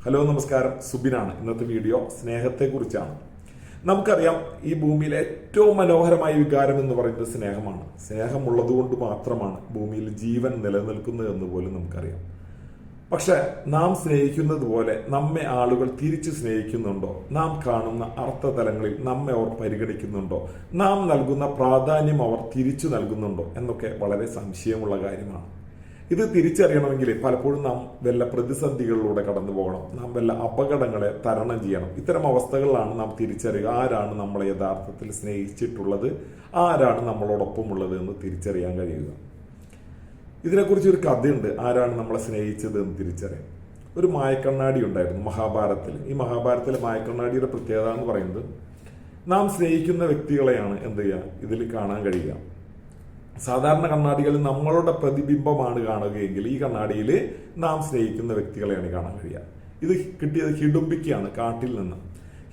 Hello നമസ്കാരം, സുബിനാണ്. ഇന്നത്തെ video സ്നേഹത്തെക്കുറിച്ചാണ്. നമുക്കറിയാം, ഈ ഭൂമിയിലെ ഏറ്റവും മനോഹരമായ വികാരം എന്ന് പറയുന്നത് സ്നേഹമാണ്. സ്നേഹമുള്ളതുകൊണ്ട് മാത്രമാണ് ഭൂമിയിൽ ജീവൻ നിലനിൽക്കുന്നത് എന്ന് പോലും നമുക്കറിയാം. പക്ഷെ നാം സ്നേഹിക്കുന്നത് പോലെ നമ്മെ ആളുകൾ തിരിച്ചു സ്നേഹിക്കുന്നുണ്ടോ? നാം കാണുന്ന അർത്ഥതലങ്ങളിൽ നമ്മെ അവർ പരിഗണിക്കുന്നുണ്ടോ? നാം നൽകുന്ന പ്രാധാന്യം അവർ തിരിച്ചു നൽകുന്നുണ്ടോ എന്നൊക്കെ വളരെ സംശയമുള്ള കാര്യമാണ്. ഇത് തിരിച്ചറിയണമെങ്കിൽ പലപ്പോഴും നാം വല്ല പ്രതിസന്ധികളിലൂടെ കടന്നു പോകണം. നാം വല്ല അപകടങ്ങളെ തരണം ചെയ്യണം. ഇത്തരം അവസ്ഥകളിലാണ് നാം തിരിച്ചറിയുക ആരാണ് നമ്മളെ യഥാർത്ഥത്തിൽ സ്നേഹിച്ചിട്ടുള്ളത്, ആരാണ് നമ്മളോടൊപ്പം ഉള്ളത് എന്ന് തിരിച്ചറിയാൻ കഴിയുക. ഇതിനെക്കുറിച്ച് ഒരു കഥയുണ്ട്, ആരാണ് നമ്മളെ സ്നേഹിച്ചത് എന്ന് തിരിച്ചറിയാൻ. ഒരു മായക്കണ്ണാടി ഉണ്ടായിരുന്നു മഹാഭാരതത്തിൽ. ഈ മഹാഭാരതത്തിലെ മായക്കണ്ണാടിയുടെ പ്രത്യേകത എന്ന് പറയുന്നത്, നാം സ്നേഹിക്കുന്ന വ്യക്തികളെയാണ് എന്ത് ചെയ്യുക ഇതിൽ കാണാൻ കഴിയുക. സാധാരണ കണ്ണാടികളിൽ നമ്മളുടെ പ്രതിബിംബമാണ് കാണുകയെങ്കിൽ ഈ കണ്ണാടിയിൽ നാം സ്നേഹിക്കുന്ന വ്യക്തികളെയാണ് കാണാൻ കഴിയുക. ഇത് കിട്ടിയത് ഹിഡുംബിക്കാണ്, കാട്ടിൽ നിന്ന്.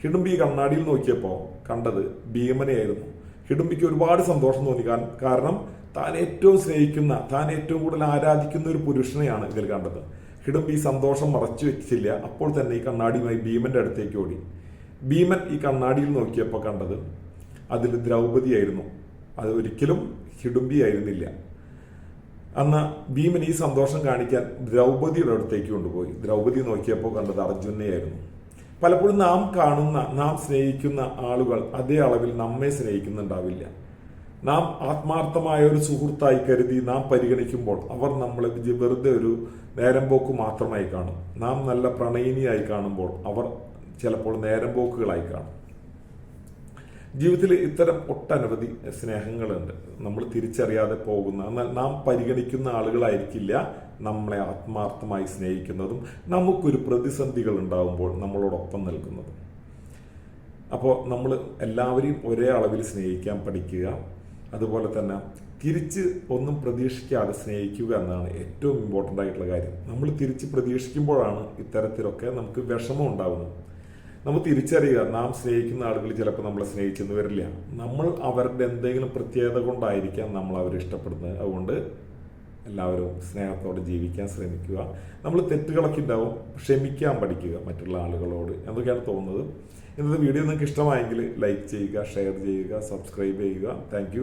ഹിഡുംബി കണ്ണാടിയിൽ നോക്കിയപ്പോൾ കണ്ടത് ഭീമനെയായിരുന്നു. ഹിഡുംബിക്ക് ഒരുപാട് സന്തോഷം തോന്നി. കാരണം താൻ ഏറ്റവും സ്നേഹിക്കുന്ന, താൻ ഏറ്റവും കൂടുതൽ ആരാധിക്കുന്ന ഒരു പുരുഷനെയാണ് ഇതിൽ കണ്ടത്. ഹിഡുംബി സന്തോഷം മറച്ചു വെച്ചില്ല. അപ്പോൾ തന്നെ ഈ കണ്ണാടിയുമായി ഭീമന്റെ അടുത്തേക്ക് ഓടി. ഭീമൻ ഈ കണ്ണാടിയിൽ നോക്കിയപ്പോൾ കണ്ടത് അതിൽ ദ്രൗപദിയായിരുന്നു. അത് ഒരിക്കലും ഹിഡുംബി ആയിരുന്നില്ല. അന്ന് ഭീമൻ ഈ സന്തോഷം കാണിക്കാൻ ദ്രൗപദിയുടെ അടുത്തേക്ക് കൊണ്ടുപോയി. ദ്രൗപദി നോക്കിയപ്പോൾ കണ്ടത് അർജുനെയായിരുന്നു. പലപ്പോഴും നാം കാണുന്ന, നാം സ്നേഹിക്കുന്ന ആളുകൾ അതേ അളവിൽ നമ്മെ സ്നേഹിക്കുന്നുണ്ടാവില്ല. നാം ആത്മാർത്ഥമായ ഒരു സുഹൃത്തായി കരുതി നാം പരിഗണിക്കുമ്പോൾ അവർ നമ്മളെ വെറുതെ ഒരു നേരം പോക്ക് മാത്രമായി കാണും. നാം നല്ല പ്രണയിനിയായി കാണുമ്പോൾ അവർ ചിലപ്പോൾ നേരം പോക്കുകളായി കാണും. ജീവിതത്തിൽ ഇത്തരം ഒട്ടനവധി സ്നേഹങ്ങളുണ്ട്, നമ്മൾ തിരിച്ചറിയാതെ പോകുന്ന. എന്നാൽ നാം പരിഗണിക്കുന്ന ആളുകളായിരിക്കില്ല നമ്മളെ ആത്മാർത്ഥമായി സ്നേഹിക്കുന്നതും നമുക്കൊരു പ്രതിസന്ധികൾ ഉണ്ടാകുമ്പോൾ നമ്മളോടൊപ്പം നിൽക്കുന്നതും. അപ്പോൾ നമ്മൾ എല്ലാവരെയും ഒരേ അളവിൽ സ്നേഹിക്കാൻ പഠിക്കുക. അതുപോലെ തന്നെ തിരിച്ച് ഒന്നും പ്രതീക്ഷിക്കാതെ സ്നേഹിക്കുക എന്നതാണ് ഏറ്റവും ഇമ്പോർട്ടൻ്റ് ആയിട്ടുള്ള കാര്യം. നമ്മൾ തിരിച്ച് പ്രതീക്ഷിക്കുമ്പോഴാണ് ഇത്തരത്തിലൊക്കെ നമുക്ക് വിഷമം ഉണ്ടാകുന്നത്. നമ്മൾ തിരിച്ചറിയുക, നാം സ്നേഹിക്കുന്ന ആളുകൾ ചിലപ്പോൾ നമ്മളെ സ്നേഹിച്ചെന്ന് വരില്ല. നമ്മൾ അവരുടെ എന്തെങ്കിലും പ്രത്യേകത കൊണ്ടായിരിക്കാം നമ്മൾ അവരെ ഇഷ്ടപ്പെടുന്നത്. അതുകൊണ്ട് എല്ലാവരും സ്നേഹത്തോടെ ജീവിക്കാൻ ശ്രമിക്കുക. നമ്മൾ തെറ്റുകളൊക്കെ ഉണ്ടാവും, ക്ഷമിക്കാൻ പഠിക്കുക മറ്റുള്ള ആളുകളോട് എന്നൊക്കെയാണ് തോന്നുന്നത്. ഇന്നത്തെ വീഡിയോ നിങ്ങൾക്ക് ഇഷ്ടമായെങ്കിൽ ലൈക്ക് ചെയ്യുക, ഷെയർ ചെയ്യുക, സബ്സ്ക്രൈബ് ചെയ്യുക. താങ്ക്